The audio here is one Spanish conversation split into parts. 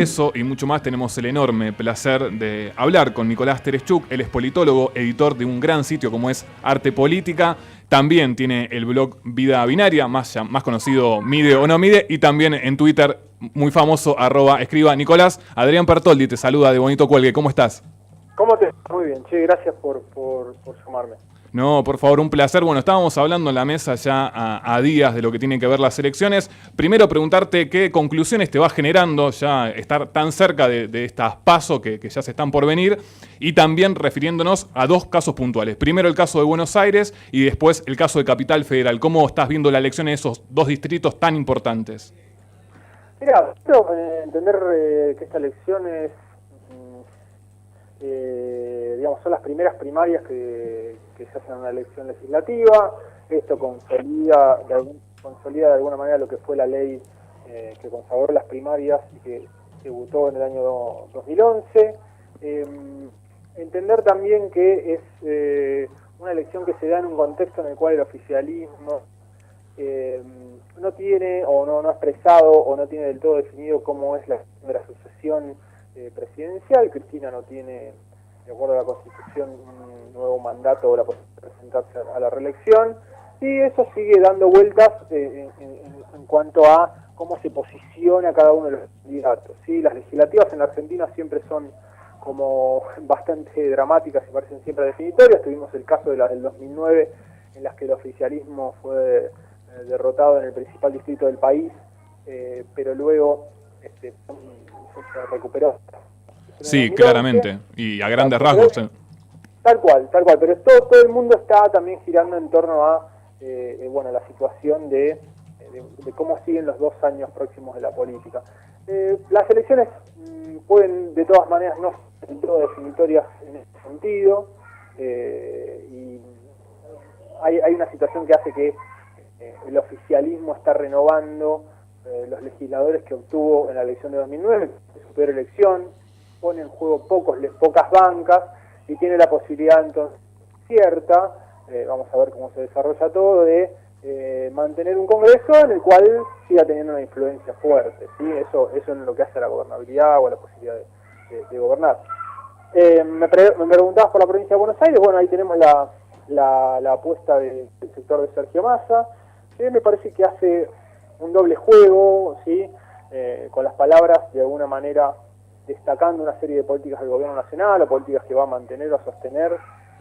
Eso y mucho más tenemos el enorme placer de hablar con Nicolás Tereshchuk. Él es politólogo, editor de un gran sitio como es Arte Política. También tiene el blog Vida Binaria, más conocido Mide o No Mide. Y también en Twitter, muy famoso, @escriba. Nicolás, Adrián Pertoldi te saluda de Bonito Cuelgue. ¿Cómo estás? ¿Cómo te? Muy bien, che, gracias por llamarme. No, por favor, un placer. Bueno, estábamos hablando en la mesa ya a días de lo que tienen que ver las elecciones. Primero preguntarte qué conclusiones te va generando ya estar tan cerca de estas PASO que ya se están por venir, y también refiriéndonos a dos casos puntuales. Primero el caso de Buenos Aires y después el caso de Capital Federal. ¿Cómo estás viendo la elección en esos dos distritos tan importantes? Mira, quiero entender que esta elección es, digamos, son las primeras primarias que se hacen en una elección legislativa. Esto consolida de alguna manera lo que fue la ley que consagró las primarias y que se votó en el año 2011. Entender también que es una elección que se da en un contexto en el cual el oficialismo no tiene o no ha expresado o no tiene del todo definido cómo es la sucesión presidencial. Cristina no tiene, de acuerdo a la Constitución, un nuevo mandato o la posibilidad de presentarse a la reelección, y eso sigue dando vueltas en cuanto a cómo se posiciona cada uno de los candidatos, ¿sí? Las legislativas en la Argentina siempre son como bastante dramáticas y parecen siempre definitorias. Tuvimos el caso de las del 2009, en las que el oficialismo fue derrotado en el principal distrito del país, pero luego se recuperó. Sí, claramente, y a grandes rasgos. Tal cual, pero todo el mundo está también girando en torno a la situación de cómo siguen los 2 años próximos de la política. Las elecciones pueden de todas maneras no ser del todo definitorias en ese sentido, y hay una situación que hace que el oficialismo está renovando los legisladores que obtuvo en la elección de 2009, su peor elección, pone en juego pocas bancas y tiene la posibilidad entonces cierta, vamos a ver cómo se desarrolla todo, de mantener un Congreso en el cual siga teniendo una influencia fuerte, ¿sí? Eso es lo que hace a la gobernabilidad o a la posibilidad de gobernar. Me preguntabas por la provincia de Buenos Aires. Bueno, ahí tenemos la apuesta del sector de Sergio Massa, que me parece que hace un doble juego, ¿sí? Con las palabras, de alguna manera destacando una serie de políticas del gobierno nacional o políticas que va a mantener o a sostener,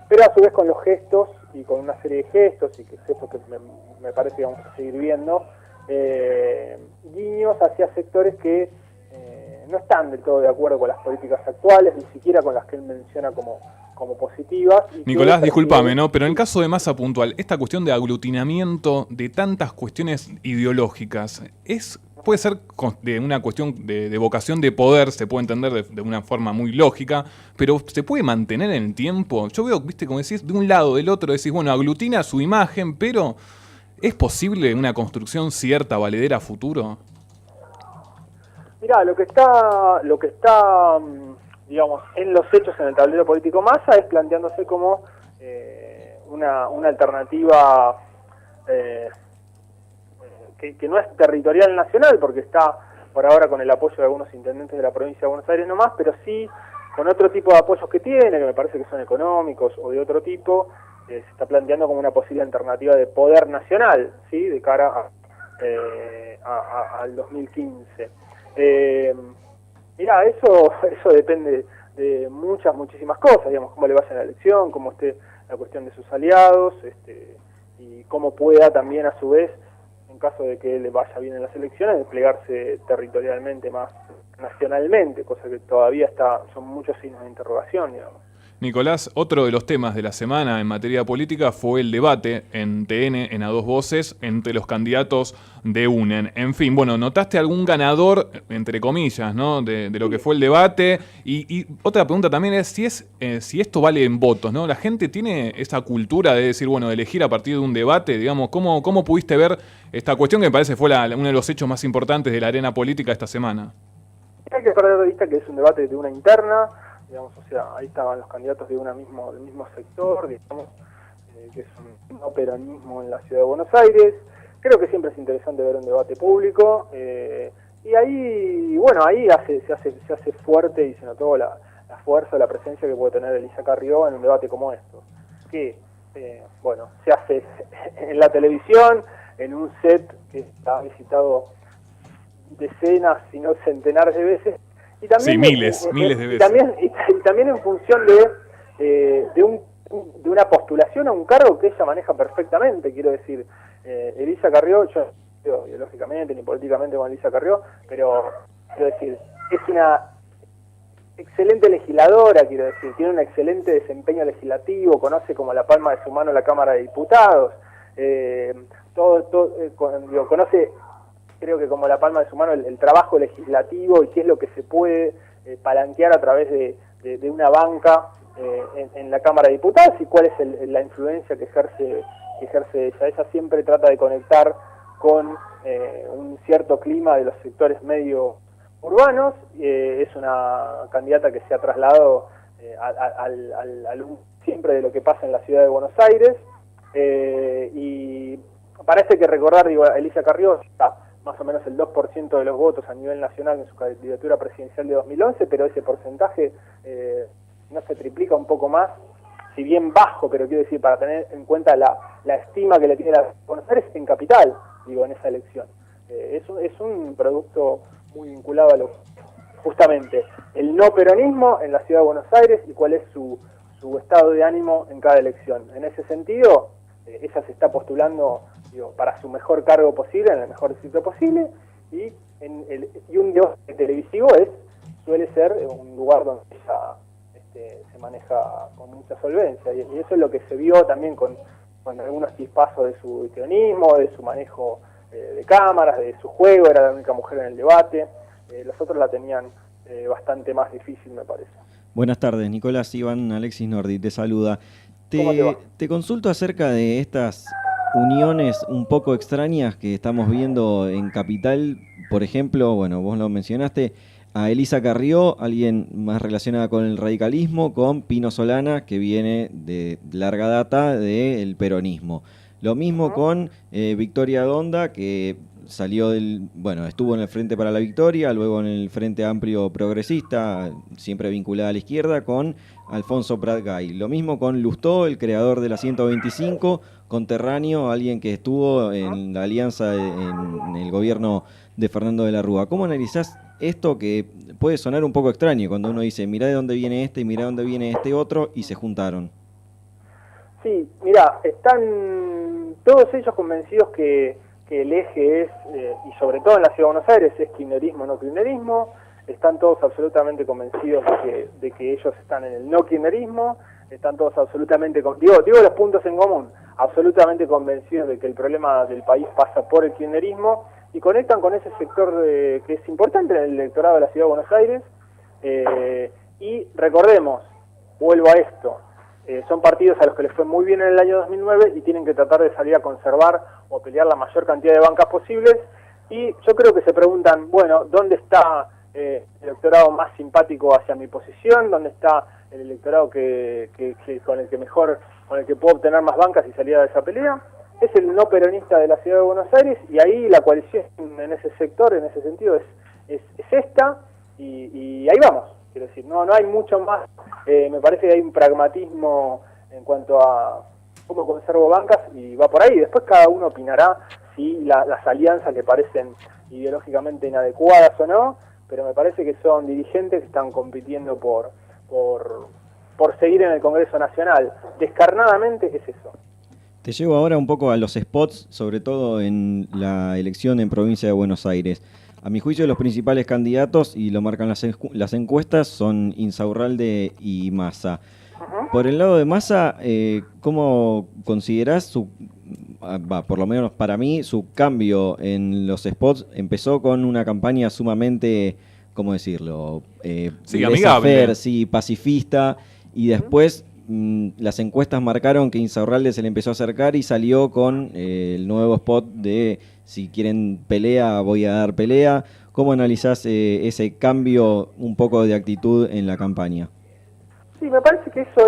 pero a su vez con los gestos y con una serie de gestos y gestos que me parece que vamos a seguir viendo, guiños hacia sectores que no están del todo de acuerdo con las políticas actuales, ni siquiera con las que él menciona como positivas. Nicolás, discúlpame, ¿no? Pero en el caso de Massa puntual, esta cuestión de aglutinamiento de tantas cuestiones ideológicas, puede ser de una cuestión de vocación de poder, se puede entender de una forma muy lógica, pero ¿se puede mantener en el tiempo? Yo veo, viste, como decís, de un lado, del otro, decís, bueno, aglutina su imagen, pero ¿es posible una construcción cierta, valedera a futuro? Mirá, lo que está digamos, en los hechos en el tablero político Massa es planteándose como una alternativa que no es territorial nacional, porque está por ahora con el apoyo de algunos intendentes de la provincia de Buenos Aires nomás, pero sí con otro tipo de apoyos que tiene, que me parece que son económicos o de otro tipo. Se está planteando como una posible alternativa de poder nacional, ¿sí? De cara al 2015. Mirá, eso depende de muchísimas cosas, digamos, cómo le vaya la elección, cómo esté la cuestión de sus aliados, y cómo pueda también a su vez, en caso de que le vaya bien en las elecciones, desplegarse territorialmente más nacionalmente, cosa que todavía son muchos signos de interrogación, digamos. Nicolás, otro de los temas de la semana en materia política fue el debate en TN, en A Dos Voces, entre los candidatos de UNEN. En fin, bueno, ¿notaste algún ganador, entre comillas, ¿no? de lo que fue el debate? Y otra pregunta también es si esto vale en votos, ¿no? La gente tiene esa cultura de decir, bueno, de elegir a partir de un debate, digamos, ¿cómo pudiste ver esta cuestión que me parece fue uno de los hechos más importantes de la arena política esta semana? Hay que perder de vista que es un debate de una interna, digamos, o sea, ahí estaban los candidatos del mismo sector, digamos, que es un no peronismo en la ciudad de Buenos Aires. Creo que siempre es interesante ver un debate público, Y ahí, bueno, ahí se hace fuerte y se notó la fuerza, la presencia que puede tener Elisa Carrió en un debate como esto, que, bueno, se hace en la televisión, en un set que está visitado decenas, si no centenares de veces, y también miles de veces. Y también en función de una postulación a un cargo que ella maneja perfectamente, quiero decir, Elisa Carrió, yo no ideológicamente ni políticamente con Elisa Carrió, pero quiero decir, es una excelente legisladora, quiero decir, tiene un excelente desempeño legislativo, conoce como la palma de su mano la Cámara de Diputados, conoce, creo que como la palma de su mano, el trabajo legislativo y qué es lo que se puede palanquear a través de una banca en la Cámara de Diputados y cuál es la influencia que ejerce ella. Ella siempre trata de conectar con un cierto clima de los sectores medio urbanos, es una candidata que se ha trasladado siempre de lo que pasa en la ciudad de Buenos Aires, y parece que recordar, digo, Elisa Carrió está más o menos el 2% de los votos a nivel nacional en su candidatura presidencial de 2011, pero ese porcentaje no se triplica un poco más, si bien bajo, pero quiero decir, para tener en cuenta la estima que le tiene la Buenos Aires en capital, digo, en esa elección. Es un producto muy vinculado a justamente el no peronismo en la ciudad de Buenos Aires y cuál es su estado de ánimo en cada elección. En ese sentido, ella se está postulando, digo, para su mejor cargo posible, en el mejor distrito posible, y un debate televisivo suele ser un lugar donde ella se maneja con mucha solvencia, y eso es lo que se vio también con algunos chispazos de su peronismo, de su manejo de cámaras, de su juego, era la única mujer en el debate, los otros la tenían bastante más difícil, me parece. Buenas tardes, Nicolás. Iván Alexis Nordi te saluda. ¿Cómo te va? Te consulto acerca de estas uniones un poco extrañas que estamos viendo en Capital. Por ejemplo, bueno, vos lo mencionaste, a Elisa Carrió, alguien más relacionada con el radicalismo, con Pino Solana, que viene de larga data del peronismo. Lo mismo con Victoria Donda, que estuvo en el Frente para la Victoria, luego en el Frente Amplio Progresista, siempre vinculada a la izquierda, con Alfonso Prat Gay. Lo mismo con Lustó, el creador de la 125, conterráneo, alguien que estuvo en la alianza en el gobierno de Fernando de la Rúa. ¿Cómo analizás esto que puede sonar un poco extraño cuando uno dice, mirá de dónde viene este y mirá de dónde viene este otro, y se juntaron? Sí, mirá, están todos ellos convencidos que el eje es, y sobre todo en la Ciudad de Buenos Aires, es kirchnerismo, no kirchnerismo. Están todos absolutamente convencidos de que ellos están en el no kirchnerismo. Están todos absolutamente, digo los puntos en común, absolutamente convencidos de que el problema del país pasa por el kirchnerismo, y conectan con ese sector que es importante en el electorado de la Ciudad de Buenos Aires. Y recordemos, vuelvo a esto, son partidos a los que les fue muy bien en el año 2009 y tienen que tratar de salir a conservar o a pelear la mayor cantidad de bancas posibles, y yo creo que se preguntan, bueno, ¿dónde está el electorado más simpático hacia mi posición? ¿Dónde está el electorado con el que puedo obtener más bancas y salir de esa pelea? Es el no peronista de la Ciudad de Buenos Aires, y ahí la coalición en ese sector, en ese sentido, es esta, y ahí vamos. Quiero decir, no hay mucho más. Me parece que hay un pragmatismo en cuanto a cómo conservo bancas, y va por ahí. Después cada uno opinará si las alianzas le parecen ideológicamente inadecuadas o no, pero me parece que son dirigentes que están compitiendo por seguir en el Congreso Nacional. Descarnadamente es eso. Te llevo ahora un poco a los spots, sobre todo en la elección en provincia de Buenos Aires. A mi juicio, los principales candidatos, y lo marcan las encuestas, son Insaurralde y Massa. Por el lado de Massa, ¿cómo considerás por lo menos para mí, su cambio en los spots? Empezó con una campaña sumamente, ¿cómo decirlo? Sí, amigable. Sí, pacifista, y después las encuestas marcaron que Insaurralde se le empezó a acercar y salió con el nuevo spot de si quieren pelea, voy a dar pelea. ¿Cómo analizás ese cambio un poco de actitud en la campaña? Sí, me parece que eso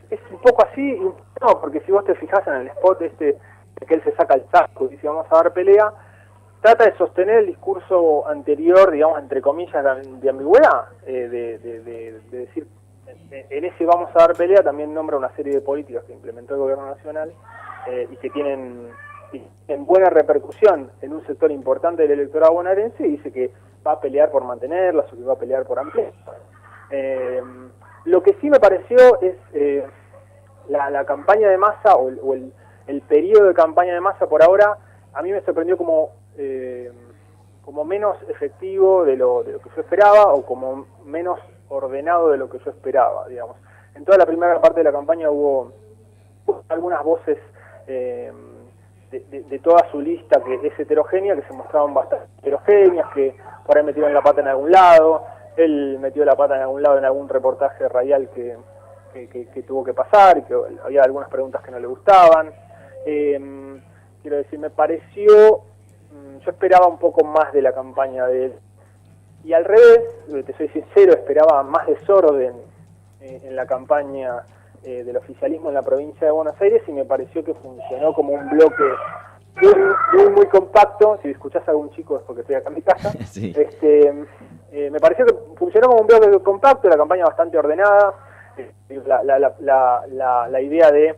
es un poco así, no, porque si vos te fijás en el spot de que él se saca el saco y dice vamos a dar pelea, trata de sostener el discurso anterior, digamos, entre comillas, de ambigüedad, de decir, en ese vamos a dar pelea, también nombra una serie de políticas que implementó el gobierno nacional y que tienen buena repercusión en un sector importante del electorado bonaerense, y dice que va a pelear por mantenerlas o que va a pelear por ampliarlas. Lo que sí me pareció es la campaña de Massa o el periodo de campaña de Massa por ahora. A mí me sorprendió como menos efectivo de lo que yo esperaba, o como menos ordenado de lo que yo esperaba, digamos. En toda la primera parte de la campaña hubo algunas voces de toda su lista que es heterogénea, que se mostraban bastante heterogéneas, que por ahí metieron la pata en algún lado. Él metió la pata en algún lado en algún reportaje radial que tuvo que pasar, y que había algunas preguntas que no le gustaban. Quiero decir, me pareció, yo esperaba un poco más de la campaña de él. Y al revés, te soy sincero, esperaba más desorden en la campaña del oficialismo en la provincia de Buenos Aires, y me pareció que funcionó como un bloque muy compacto. Si escuchás a algún chico es porque estoy acá en mi casa. Sí. Me pareció que funcionó como un bloque compacto, la campaña bastante ordenada. La idea de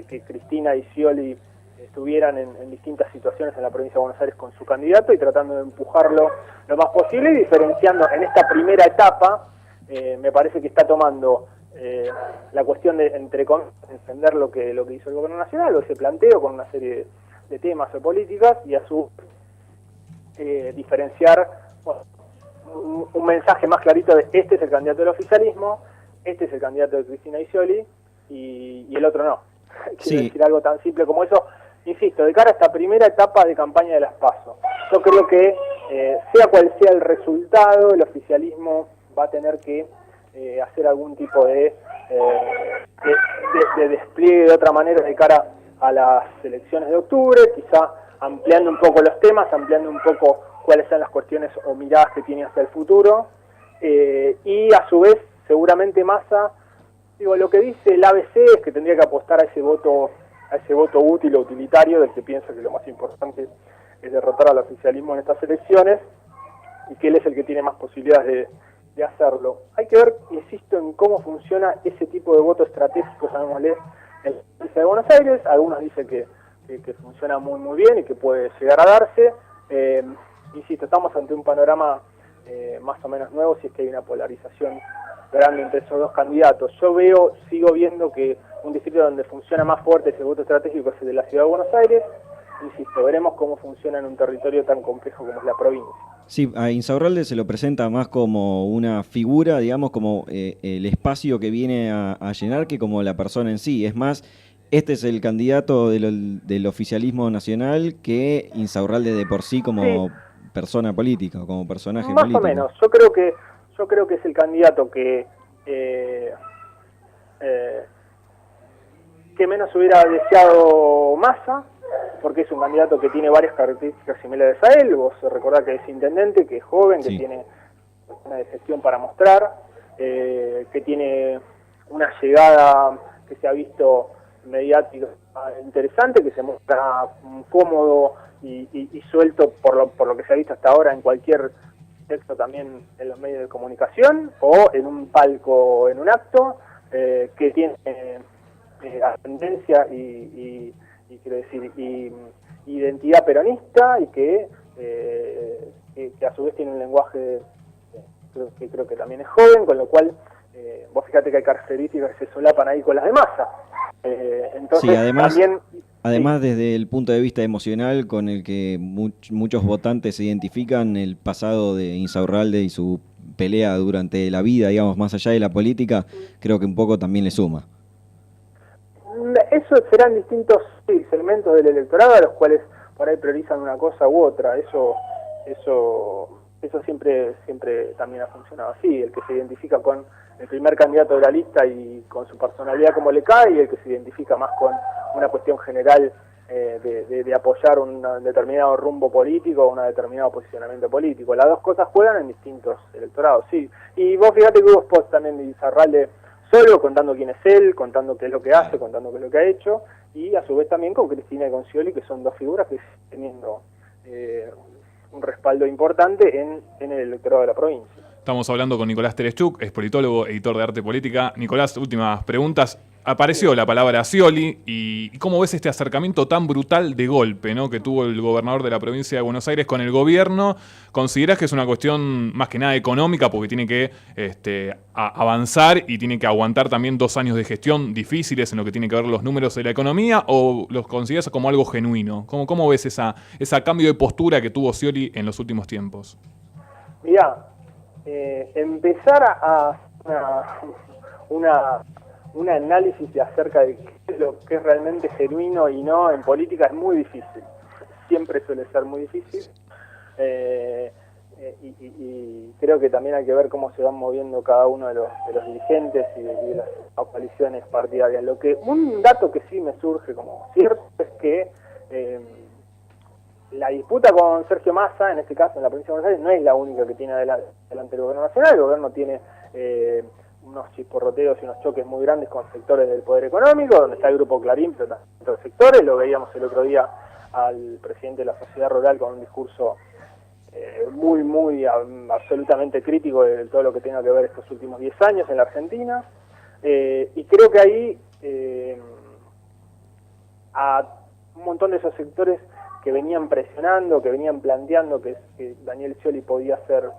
que Cristina y Scioli estuvieran en distintas situaciones en la provincia de Buenos Aires con su candidato, y tratando de empujarlo lo más posible, y diferenciando en esta primera etapa. Me parece que está tomando la cuestión de, entre comillas, defender lo que hizo el gobierno nacional, o ese planteo con una serie de temas o políticas, y a su diferenciar, bueno, un mensaje más clarito de: este es el candidato del oficialismo, este es el candidato de Cristina y Scioli, y el otro no. Quiero decir algo tan simple como eso. Insisto, de cara a esta primera etapa de campaña de las PASO, yo creo que sea cual sea el resultado, el oficialismo va a tener que hacer algún tipo de despliegue de otra manera de cara a las elecciones de octubre, quizá ampliando un poco los temas, ampliando un poco cuáles son las cuestiones o miradas que tiene hacia el futuro, y a su vez seguramente Massa, lo que dice el ABC es que tendría que apostar a ese voto útil o utilitario, del que piensa que lo más importante es derrotar al oficialismo en estas elecciones, y que él es el que tiene más posibilidades de hacerlo. Hay que ver, insisto, en cómo funciona ese tipo de voto estratégico, llamémosle, en la provincia de Buenos Aires. Algunos dicen que funciona muy bien y que puede llegar a darse. Insisto, estamos ante un panorama más o menos nuevo, si es que hay una polarización grande entre esos dos candidatos. Yo sigo viendo que un distrito donde funciona más fuerte ese voto estratégico es el de la Ciudad de Buenos Aires. Insisto, veremos cómo funciona en un territorio tan complejo como es la provincia. Sí, a Insaurralde se lo presenta más como una figura, digamos, como el espacio que viene a llenar, que como la persona en sí. Es más, este es el candidato del oficialismo nacional que Insaurralde de por sí como persona política, o como personaje más político. Más o menos. Yo creo que es el candidato que menos hubiera deseado Massa, porque es un candidato que tiene varias características similares a él. Vos recordás que es intendente, que es joven, que tiene una gestión para mostrar, que tiene una llegada que se ha visto mediática interesante, que se muestra cómodo y suelto por lo que se ha visto hasta ahora en cualquier texto, también en los medios de comunicación o en un palco, en un acto, que tiene ascendencia y quiero decir identidad peronista, y que a su vez tiene un lenguaje que creo que también es joven, con lo cual vos fíjate que hay características que se solapan ahí con las de Massa. Entonces, sí, además, también, desde el punto de vista emocional, con el que muchos votantes se identifican, el pasado de Insaurralde y su pelea durante la vida, digamos, más allá de la política, creo que un poco también le suma. Eso serán distintos segmentos del electorado a los cuales por ahí priorizan una cosa u otra. Eso siempre también ha funcionado así. El que se identifica con el primer candidato de la lista y con su personalidad como le cae, y el que se identifica más con una cuestión general de apoyar un determinado rumbo político o un determinado posicionamiento político. Las dos cosas juegan en distintos electorados, sí. Y vos fíjate que hubo spots también de Insaurralde solo, contando quién es él, contando qué es lo que hace, contando qué es lo que ha hecho, y a su vez también con Cristina y con Scioli, que son dos figuras que siguen teniendo un respaldo importante en el electorado de la provincia. Estamos hablando con Nicolás Tereshchuk, es politólogo, editor de Arte Política. Nicolás, últimas preguntas. Apareció la palabra Scioli y ¿cómo ves este acercamiento tan brutal de golpe, ¿no?, que tuvo el gobernador de la provincia de Buenos Aires con el gobierno? ¿Considerás que es una cuestión más que nada económica porque tiene que avanzar y tiene que aguantar también 2 años de gestión difíciles en lo que tiene que ver los números de la economía, o los considerás como algo genuino? ¿Cómo ves esa cambio de postura que tuvo Scioli en los últimos tiempos? Mirá, empezar a un análisis de acerca de qué es lo que es realmente genuino y no en política es muy difícil. Siempre suele ser muy difícil. Y creo que también hay que ver cómo se van moviendo cada uno de los dirigentes y de las coaliciones partidarias. Un dato que sí me surge como cierto es que la disputa con Sergio Massa, en este caso en la provincia de Buenos Aires, no es la única que tiene adelante el gobierno nacional. El gobierno tiene unos chisporroteos y unos choques muy grandes con sectores del poder económico, donde está el Grupo Clarín, pero también otros sectores. Lo veíamos el otro día al presidente de la sociedad rural con un discurso muy absolutamente crítico de todo lo que tenga que ver estos últimos 10 años en la Argentina. Y creo que ahí a un montón de esos sectores que venían presionando, que venían planteando que Daniel Scioli podía ser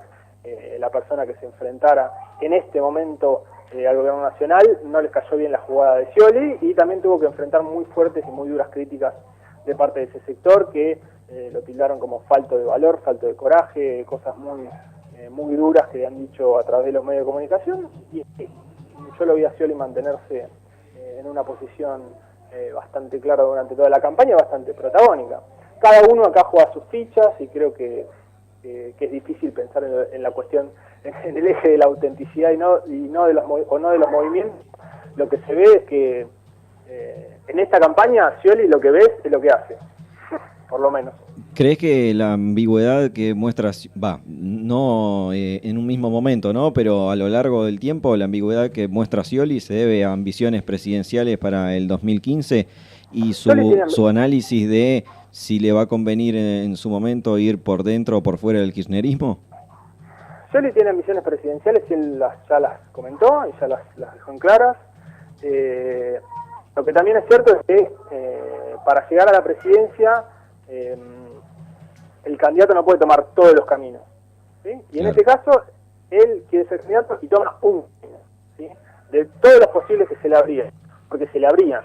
la persona que se enfrentara en este momento al gobierno nacional, no les cayó bien la jugada de Scioli, y también tuvo que enfrentar muy fuertes y muy duras críticas de parte de ese sector, que lo tildaron como falto de valor, falto de coraje, cosas muy duras que han dicho a través de los medios de comunicación. Y yo lo vi a Scioli mantenerse en una posición bastante clara durante toda la campaña, bastante protagónica. Cada uno acá juega sus fichas y creo que es difícil pensar en la cuestión, en el eje de la autenticidad y no de los movimientos. Lo que se ve es que en esta campaña Scioli lo que ves es lo que hace, por lo menos. ¿Crees que la ambigüedad que muestra, no en un mismo momento, ¿no?, pero a lo largo del tiempo, la ambigüedad que muestra Scioli se debe a ambiciones presidenciales para el 2015 y su análisis de si le va a convenir en su momento ir por dentro o por fuera del kirchnerismo? Scioli tiene ambiciones presidenciales y él ya las comentó y ya las dejó en claras. Lo que también es cierto es que para llegar a la presidencia el candidato no puede tomar todos los caminos, ¿sí? Y en este caso él quiere ser candidato y toma un camino, ¿sí?, de todos los posibles que se le abrían, porque se le abrían.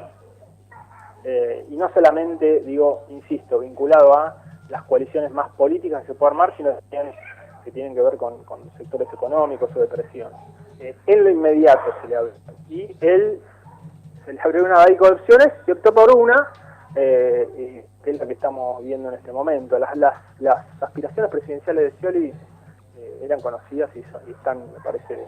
Y no solamente, insisto, vinculado a las coaliciones más políticas que se puede armar, sino que tienen que ver con sectores económicos o de presión. En lo inmediato se le abrió. Y se le abrió un abanico de opciones y optó por una, que es la que estamos viendo en este momento. Las aspiraciones presidenciales de Scioli eran conocidas y están, me parece,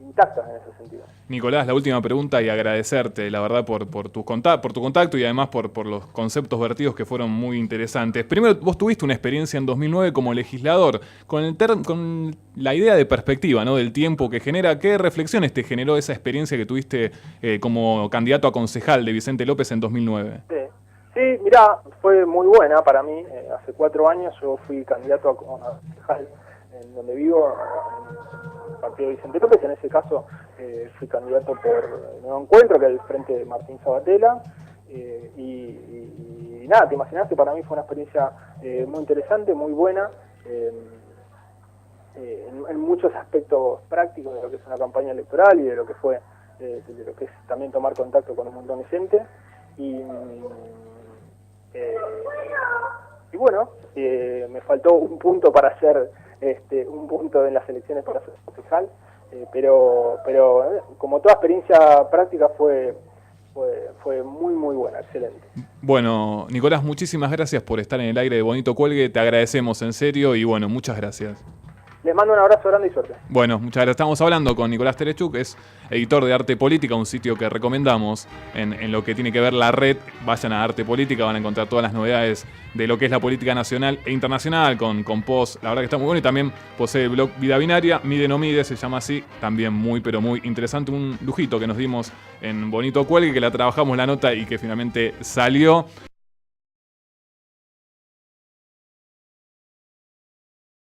intactas en ese sentido. Nicolás, la última pregunta, y agradecerte, la verdad, por tu contacto y además por los conceptos vertidos que fueron muy interesantes. Primero, vos tuviste una experiencia en 2009 como legislador, con la idea de perspectiva, ¿no?, del tiempo que genera. ¿Qué reflexiones te generó esa experiencia que tuviste como candidato a concejal de Vicente López en 2009? Sí, mirá, fue muy buena para mí. Hace 4 años yo fui candidato a concejal en donde vivo, en el partido de Vicente López. En ese caso fui candidato por Nuevo Encuentro, que es el frente de Martín Sabatella, y nada, te imaginás que para mí fue una experiencia muy interesante, muy buena, en muchos aspectos prácticos de lo que es una campaña electoral y de lo que fue, de lo que es también tomar contacto con un montón de gente. Y bueno, me faltó un punto para hacer un punto en las elecciones para ser concejal, pero como toda experiencia práctica fue muy buena, excelente. Bueno, Nicolás, muchísimas gracias por estar en el aire de Bonito Cuelgue, te agradecemos en serio y bueno, muchas gracias. Les mando un abrazo grande y suerte. Bueno, muchas gracias. Estamos hablando con Nicolás Tereshchuk, es editor de Arte Política, un sitio que recomendamos en lo que tiene que ver la red. Vayan a Arte Política, van a encontrar todas las novedades de lo que es la política nacional e internacional, con post, la verdad que está muy bueno. Y también posee el blog Vida Binaria, Mide No Mide, se llama así, también muy pero muy interesante. Un lujito que nos dimos en Bonito Cuelgue, que la trabajamos la nota y que finalmente salió.